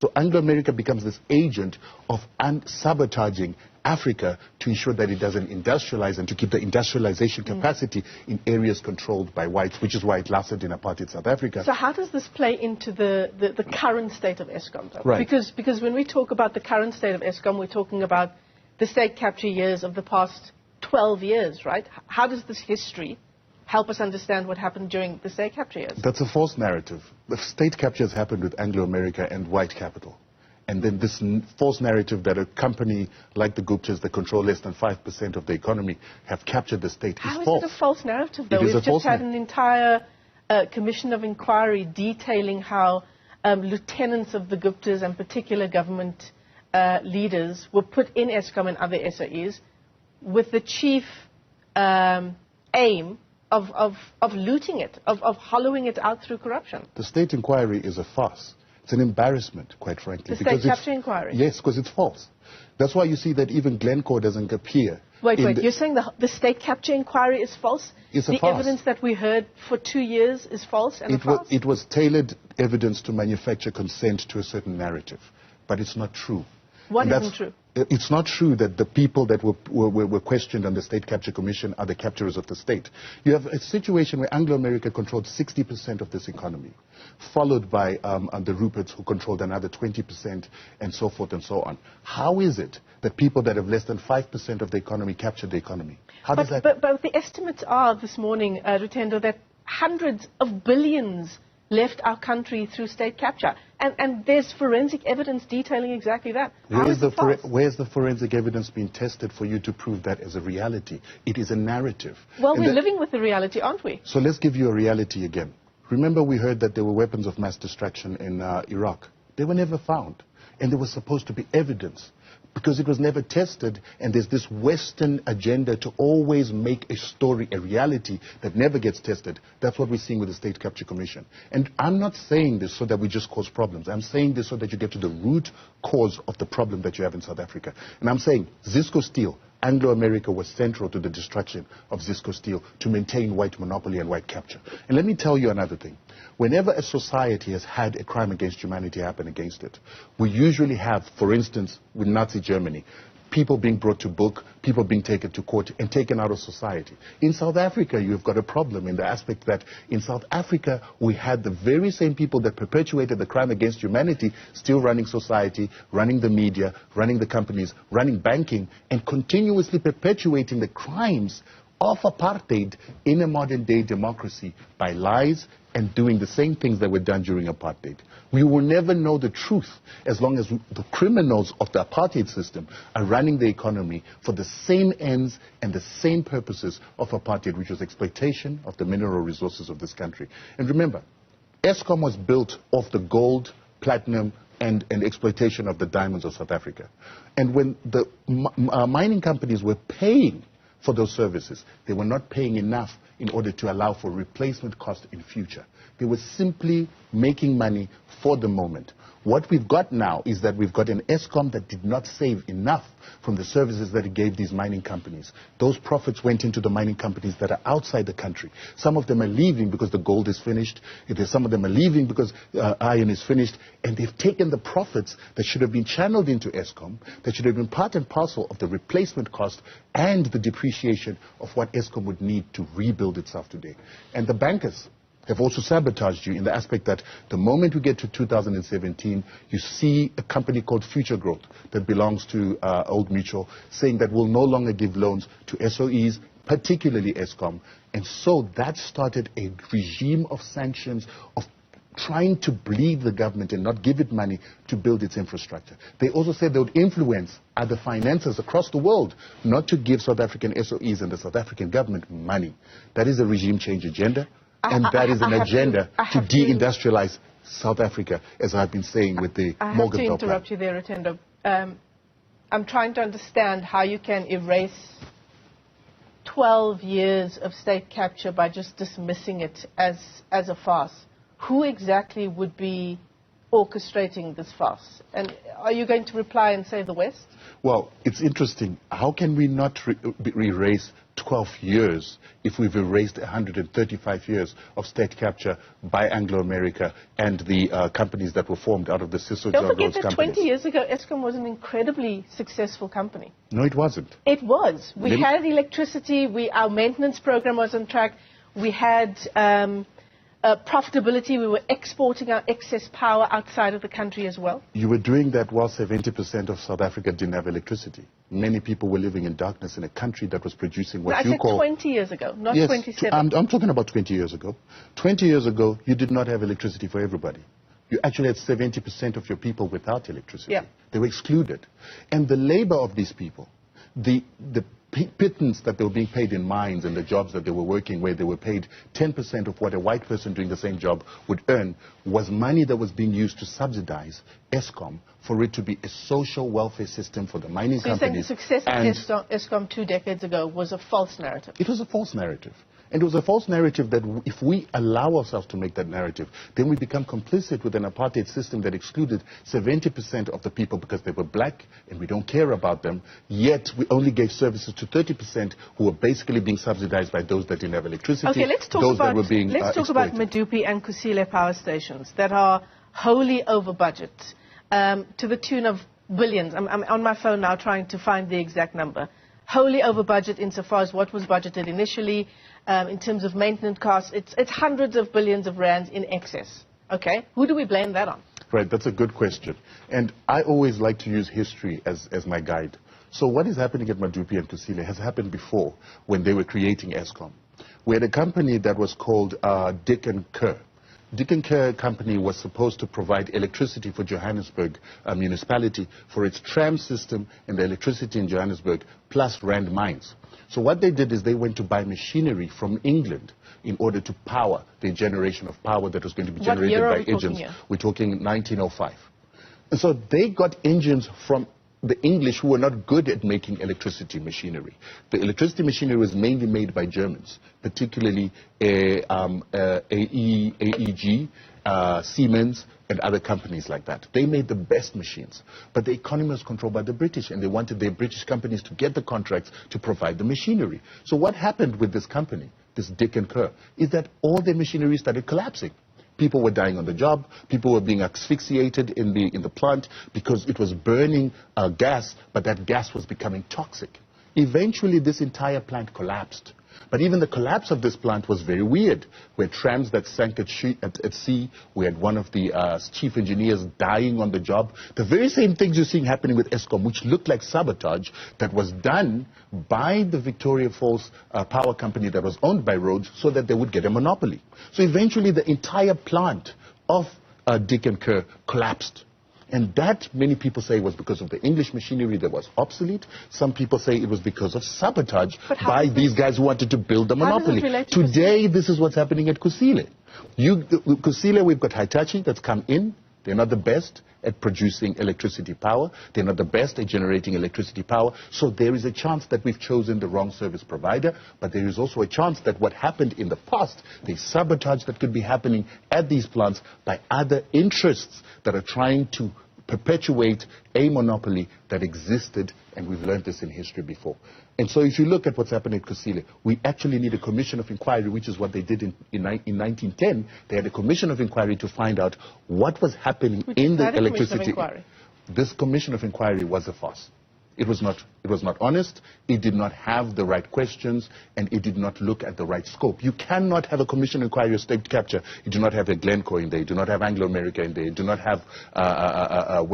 So Anglo-America becomes this agent of sabotaging Africa to ensure that it doesn't industrialize and to keep the industrialization capacity in areas controlled by whites, which is why it lasted in apartheid South Africa. So how does this play into the current state of Eskom, though? Right. Because when we talk about the current state of Eskom, we're talking about the state capture years of the past 12 years, right? How does this history help us understand what happened during the state capture years? That's a false narrative. The state captures happened with Anglo-America and white capital. And then this false narrative that a company like the Guptas that control less than 5% of the economy have captured the state is false. How is it a false narrative, though? We've just had an entire commission of inquiry detailing how lieutenants of the Guptas and particular government leaders were put in Eskom and other SOEs with the chief aim of looting it, of hollowing it out through corruption. The state inquiry is a farce. It's an embarrassment, quite frankly. The state capture inquiry? Yes, because it's false. That's why you see that even Glencore doesn't appear. Wait, you're saying the state capture inquiry is false? It's a farce. The evidence that we heard for 2 years is false and a farce? It was tailored evidence to manufacture consent to a certain narrative. But it's not true. What isn't true? It's not true that the people that were questioned on the State Capture Commission are the capturers of the state. You have a situation where Anglo-America controlled 60% of this economy, followed by the Ruperts, who controlled another 20%, and so forth and so on. How is it that people that have less than 5% of the economy captured the economy? How does that... But the estimates are this morning, Rutendo, that hundreds of billions left our country through state capture. And there's forensic evidence detailing exactly that. Where's the forensic evidence being tested for you to prove that as a reality? It is a narrative. Well, we're living with the reality, aren't we? So let's give you a reality again. Remember we heard that there were weapons of mass destruction in Iraq. They were never found. And there was supposed to be evidence, because it was never tested, and there's this Western agenda to always make a story a reality that never gets tested. That's what we're seeing with the State Capture Commission. And I'm not saying this so that we just cause problems. I'm saying this so that you get to the root cause of the problem that you have in South Africa. And I'm saying Zisco Steel, Anglo-America was central to the destruction of Zisco Steel to maintain white monopoly and white capture. And let me tell you another thing. Whenever a society has had a crime against humanity happen against it, we usually have, for instance, with Nazi Germany, people being brought to book, people being taken to court and taken out of society. In South Africa, you've got a problem in the aspect that in South Africa, we had the very same people that perpetuated the crime against humanity still running society, running the media, running the companies, running banking, and continuously perpetuating the crimes of apartheid in a modern-day democracy by lies and doing the same things that were done during apartheid. We will never know the truth as long as the criminals of the apartheid system are running the economy for the same ends and the same purposes of apartheid, which was exploitation of the mineral resources of this country. And remember, Eskom was built off the gold, platinum, and exploitation of the diamonds of South Africa. And when the mining companies were paying for those services, they were not paying enough in order to allow for replacement cost in future. They were simply making money for the moment. What we've got now is that we've got an Eskom that did not save enough from the services that it gave these mining companies. Those profits went into the mining companies that are outside the country. Some of them are leaving because the gold is finished. Some of them are leaving because iron is finished. And they've taken the profits that should have been channeled into Eskom, that should have been part and parcel of the replacement cost and the depreciation of what Eskom would need to rebuild itself today. And the bankers have also sabotaged you in the aspect that the moment we get to 2017, you see a company called Future Growth that belongs to Old Mutual saying that we'll no longer give loans to SOEs, particularly Eskom. And so that started a regime of sanctions, of trying to bleed the government and not give it money to build its infrastructure. They also said they would influence other financiers across the world not to give South African SOEs and the South African government money. That is a regime change agenda. And that is an agenda to deindustrialize South Africa, as I've been saying with the Morgan I have to interrupt you there, Rutendo. I'm trying to understand how you can erase 12 years of state capture by just dismissing it as a farce. Who exactly would be orchestrating this farce? And are you going to reply and say the West? Well, it's interesting. How can we not erase 12 years if we've erased 135 years of state capture by Anglo-America and the companies that were formed out of the Cicero Don't John forget Rhodes that companies? 20 years ago, Eskom was an incredibly successful company. No, it wasn't. It was. We had electricity. Our maintenance program was on track. We had profitability. We were exporting our excess power outside of the country as well. You were doing that while 70% of South Africa didn't have electricity. Many people were living in darkness in a country that was producing what you call... I said 20 years ago, not yes, 27. I'm talking about 20 years ago. 20 years ago, you did not have electricity for everybody. You actually had 70% of your people without electricity. Yeah. They were excluded. And the labor of these people, the pittance that they were being paid in mines and the jobs that they were working where they were paid 10% of what a white person doing the same job would earn was money that was being used to subsidize Eskom for it to be a social welfare system for the mining companies. So you're saying the success of Eskom 2 decades ago was a false narrative? It was a false narrative. And it was a false narrative that if we allow ourselves to make that narrative, then we become complicit with an apartheid system that excluded 70% of the people because they were black and we don't care about them, yet we only gave services to 30% who were basically being subsidized by those that didn't have electricity. Okay, let's talk about Medupi and Kusile power stations that are wholly over budget to the tune of billions. I'm on my phone now trying to find the exact number. Wholly over budget insofar as what was budgeted initially. In terms of maintenance costs, it's hundreds of billions of rands in excess. Okay, who do we blame that on? Right, that's a good question. And I always like to use history as my guide. So what is happening at Medupi and Kusile has happened before when they were creating Eskom. We had a company that was called Dick and Kerr. Dick and Kerr company was supposed to provide electricity for Johannesburg municipality for its tram system and the electricity in Johannesburg plus rand mines. So what they did is they went to buy machinery from England in order to power the generation of power that was going to be generated by engines. We're talking 1905. And so they got engines from the English who were not good at making electricity machinery. The electricity machinery was mainly made by Germans, particularly AEG, Siemens, and other companies like that. They made the best machines. But the economy was controlled by the British, and they wanted their British companies to get the contracts to provide the machinery. So what happened with this company, this Dick and Kerr, is that all their machinery started collapsing. People were dying on the job. People were being asphyxiated in the plant because it was burning gas, but that gas was becoming toxic. Eventually, this entire plant collapsed. But even the collapse of this plant was very weird. We had trams that sank at sea. We had one of the chief engineers dying on the job. The very same things you're seeing happening with Eskom, which looked like sabotage, that was done by the Victoria Falls power company that was owned by Rhodes so that they would get a monopoly. So eventually the entire plant of Dick and Kerr collapsed. And that, many people say, was because of the English machinery that was obsolete. Some people say it was because of sabotage by these guys who wanted to build a monopoly. Today, this is what's happening at Kusile. Kusile, we've got Hitachi that's come in. They're not the best at producing electricity power. They're not the best at generating electricity power. So there is a chance that we've chosen the wrong service provider. But there is also a chance that what happened in the past, the sabotage that could be happening at these plants by other interests that are trying to perpetuate a monopoly that existed, and we've learned this in history before. And so if you look at what's happening at Kusile, we actually need a commission of inquiry, which is what they did in 1910. They had a commission of inquiry to find out what was happening in the electricity. This commission of inquiry was a farce. It was not honest, it did not have the right questions, and it did not look at the right scope. You cannot have a commission inquiry of state capture. You do not have a Glencore in there, you do not have Anglo-America in there, you do not have, the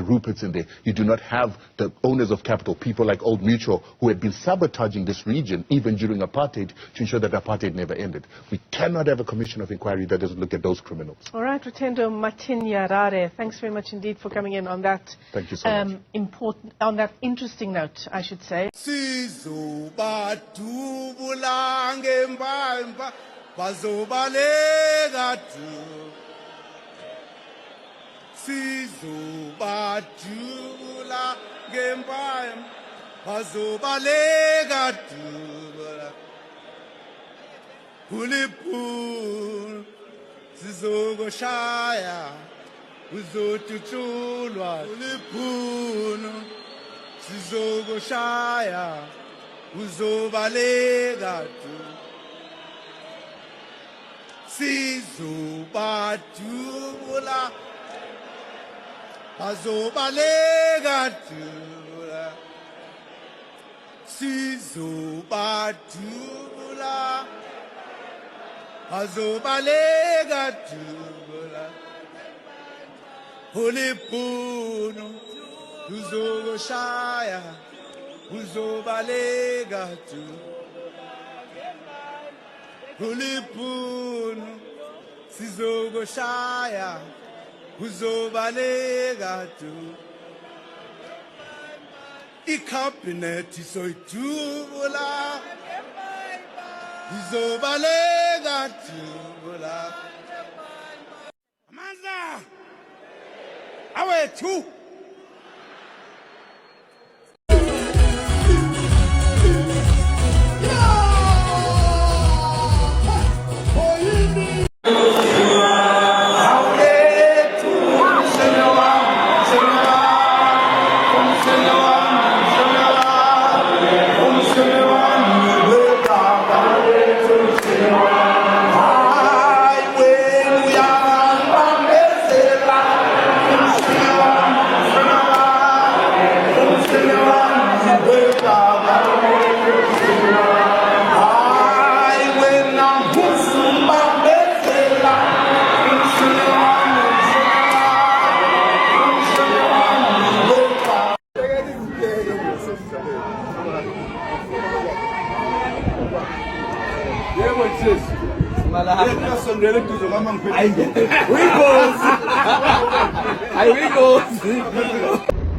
Ruperts in there. You do not have the owners of capital, people like Old Mutual, who had been sabotaging this region, even during apartheid, to ensure that apartheid never ended. We cannot have a commission of inquiry that doesn't look at those criminals. All right, Rutendo Matinyarare, thanks very much indeed for coming in on that. Thank you so much. On that interesting note, I should say. sizokushaya uzotutshulwa uliphuno sizokushaya uzobaleka tu sizobadubula bazobaleka tu sizobadubula bazobaleka tu uliphuno uzokushaya uzobaleka tu uliphuno sizokushaya uzobaleka tu ikhabhinethi soyidubula izobaleka tu amandla awethu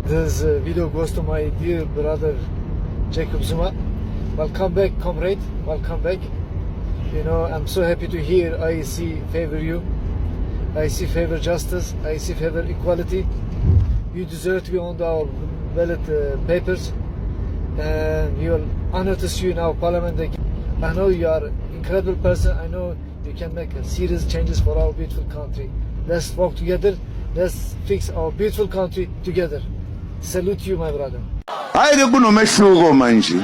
This video goes to my dear brother Jacob Zuma. Welcome back, comrade. Welcome back. You know, I'm so happy to hear IEC favor you. IEC favor justice. IEC favor equality. You deserve to be on our ballot papers. And we are honored to see you in our parliament again. I know you are an incredible person. I know you can make serious changes for our beautiful country. Let's work together. Let's fix our beautiful country together. Salute you, my brother. Hayi kunomehluko manje.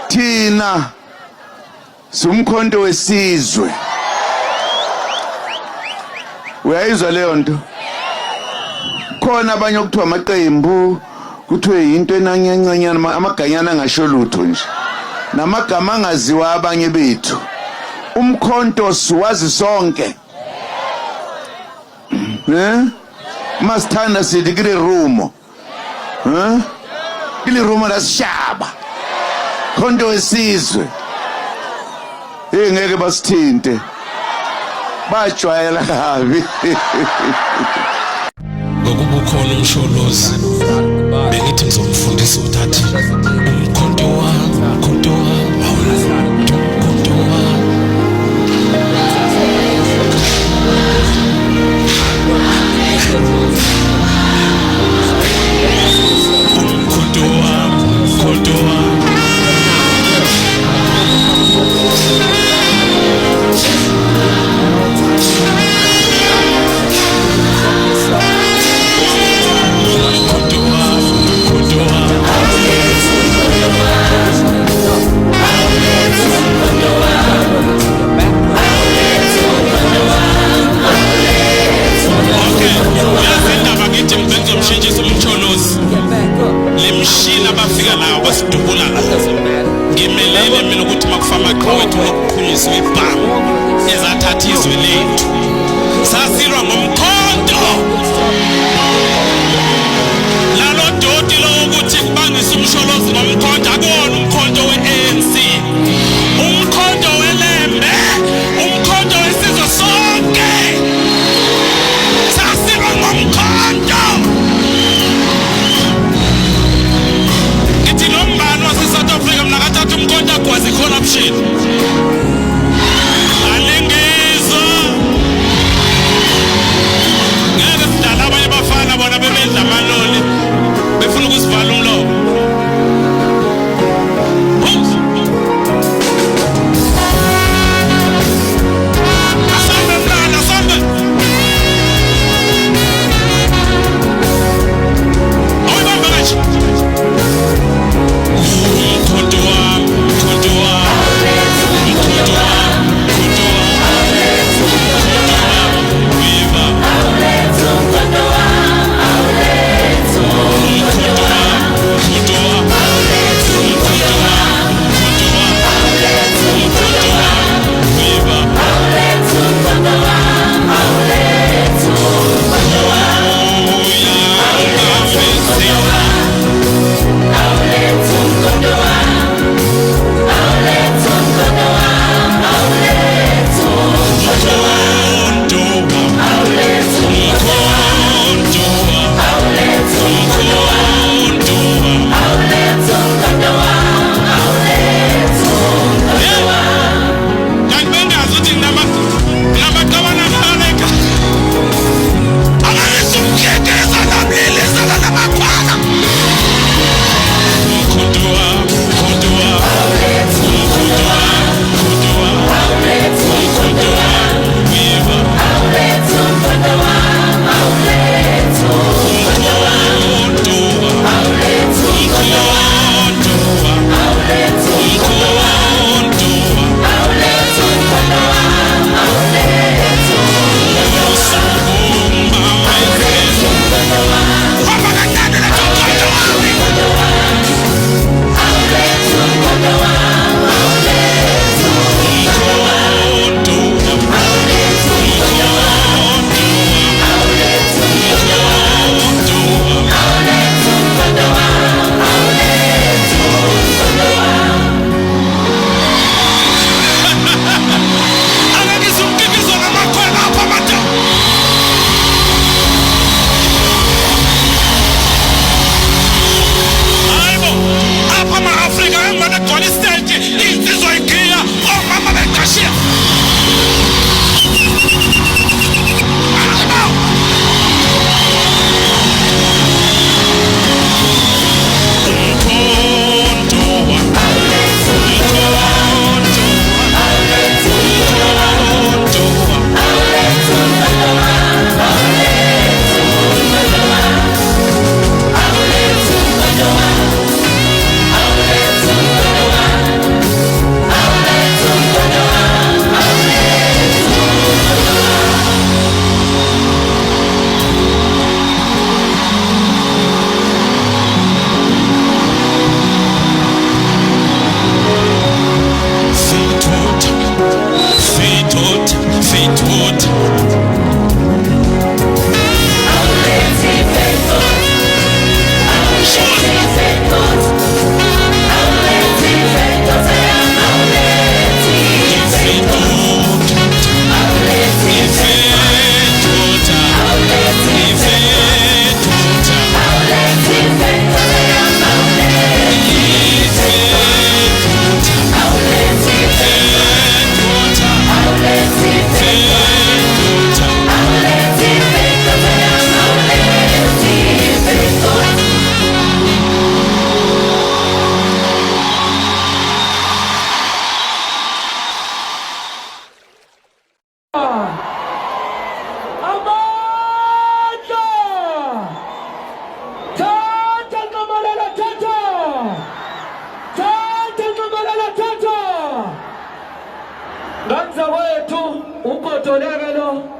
Thina sumkhonto wesizwe. Uyayizwa leyo nto? Khona abanye okuthiwa amaqembu, kuthiwe into enanyancanyana amaganyana angasho lutho nje. Namagama angaziwa abanye bethu. Umkhonto siwazi sonke. Masithanda sithi kule rumo. Kule rumo lasishaba. Khonto wesizwe. Ngeke basithinte. Bajwayela kabi. Ngokubukhona umsholozi bengithi ngizomfundisa uthathi umkhonto wami umkhonto wami umkhonto wami corruption. Alengezwa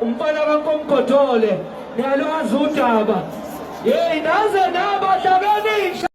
umfana kaNkomgodole niyalwazi udaba hey naze naba hlabenisha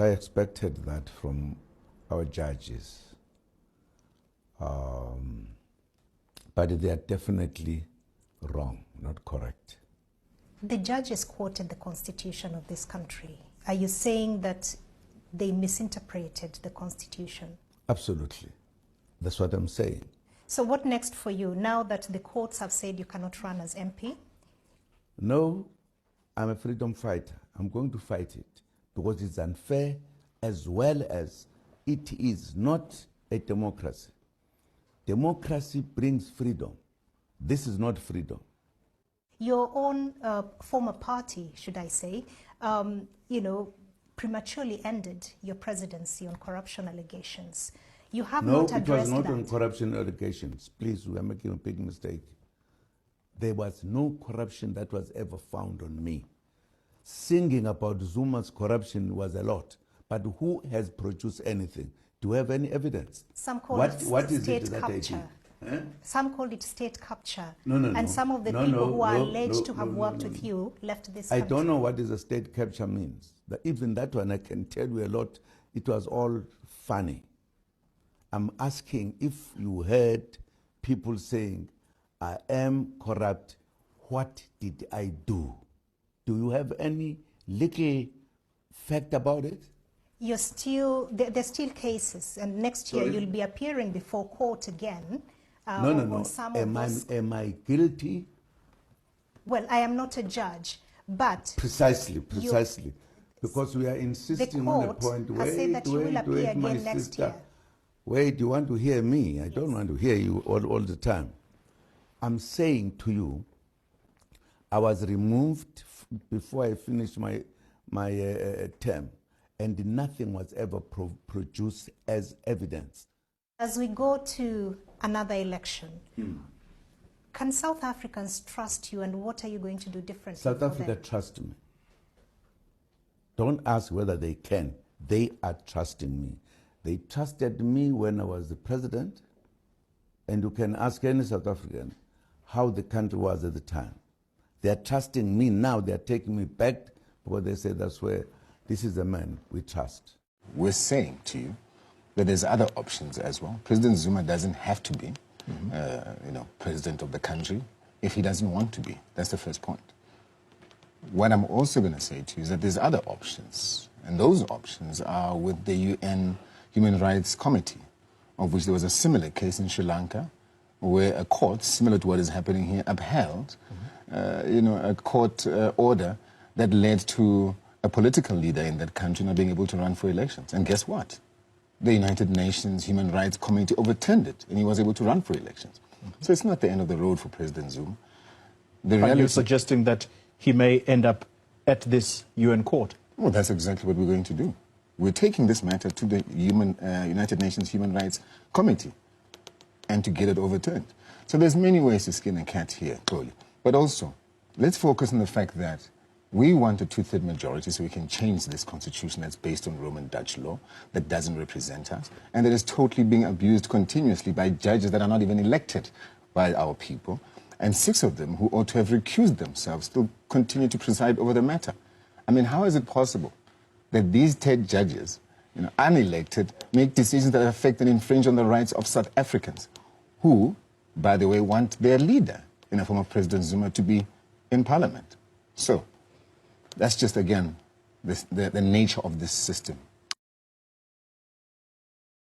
I expected that from our judges, but they are definitely wrong, not correct. The judges quoted the constitution of this country. Are you saying that they misinterpreted the constitution? Absolutely. That's what I'm saying. So what next for you, now that the courts have said you cannot run as MP? No, I'm a freedom fighter. I'm going to fight it because it's unfair, as well as it is not a democracy. Democracy brings freedom. This is not freedom. Your own former party, should I say, prematurely ended your presidency on corruption allegations. You have not addressed that. No, it was not on corruption allegations. Please, we are making a big mistake. There was no corruption that was ever found on me. Singing about Zuma's corruption was a lot, but who has produced anything? Do we have any evidence? Some call it state capture. Some called it state capture. No. Some of the people who are alleged to have worked with you left this country. I don't know what is a state capture means. Even that one, I can tell you a lot. It was all funny. I'm asking if you heard people saying, I am corrupt, what did I do? Do you have any little fact about it? There's still cases, and next year you'll be appearing before court again. No. Am I guilty? Well, I am not a judge, but... Precisely. Because we are insisting on a point. Wait, you want to hear me? I don't want to hear you all the time. I'm saying to you, I was removed before I finished my term, and nothing was ever produced as evidence. As we go to another election, can South Africans trust you, and what are you going to do differently? South Africa trusts me. Don't ask whether they can. They are trusting me. They trusted me when I was the president, and you can ask any South African how the country was at the time. They are trusting me now. They are taking me back because they say that's where this is the man we trust. We're saying to you that there's other options as well. President Zuma doesn't have to be, president of the country if he doesn't want to be. That's the first point. What I'm also going to say to you is that there's other options, and those options are with the UN Human Rights Committee, of which there was a similar case in Sri Lanka, where a court, similar to what is happening here, upheld, a court order that led to a political leader in that country not being able to run for elections. And guess what? The United Nations Human Rights Committee overturned it, and he was able to run for elections. So it's not the end of the road for President Zuma. Are you suggesting that he may end up at this UN court? Well, that's exactly what we're going to do. We're taking this matter to the United Nations Human Rights Committee and to get it overturned. So there's many ways to skin a cat here, Toli. But But also, let's focus on the fact that we want a two-thirds majority so we can change this constitution that's based on Roman Dutch law, that doesn't represent us, and that is totally being abused continuously by judges that are not even elected by our people. And 6 of them, who ought to have recused themselves, still continue to preside over the matter. I mean, how is it possible that these 10 judges, unelected, make decisions that affect and infringe on the rights of South Africans, who, by the way, want their leader, in the form of President Zuma, to be in parliament? So, that's just, again, the nature of this system.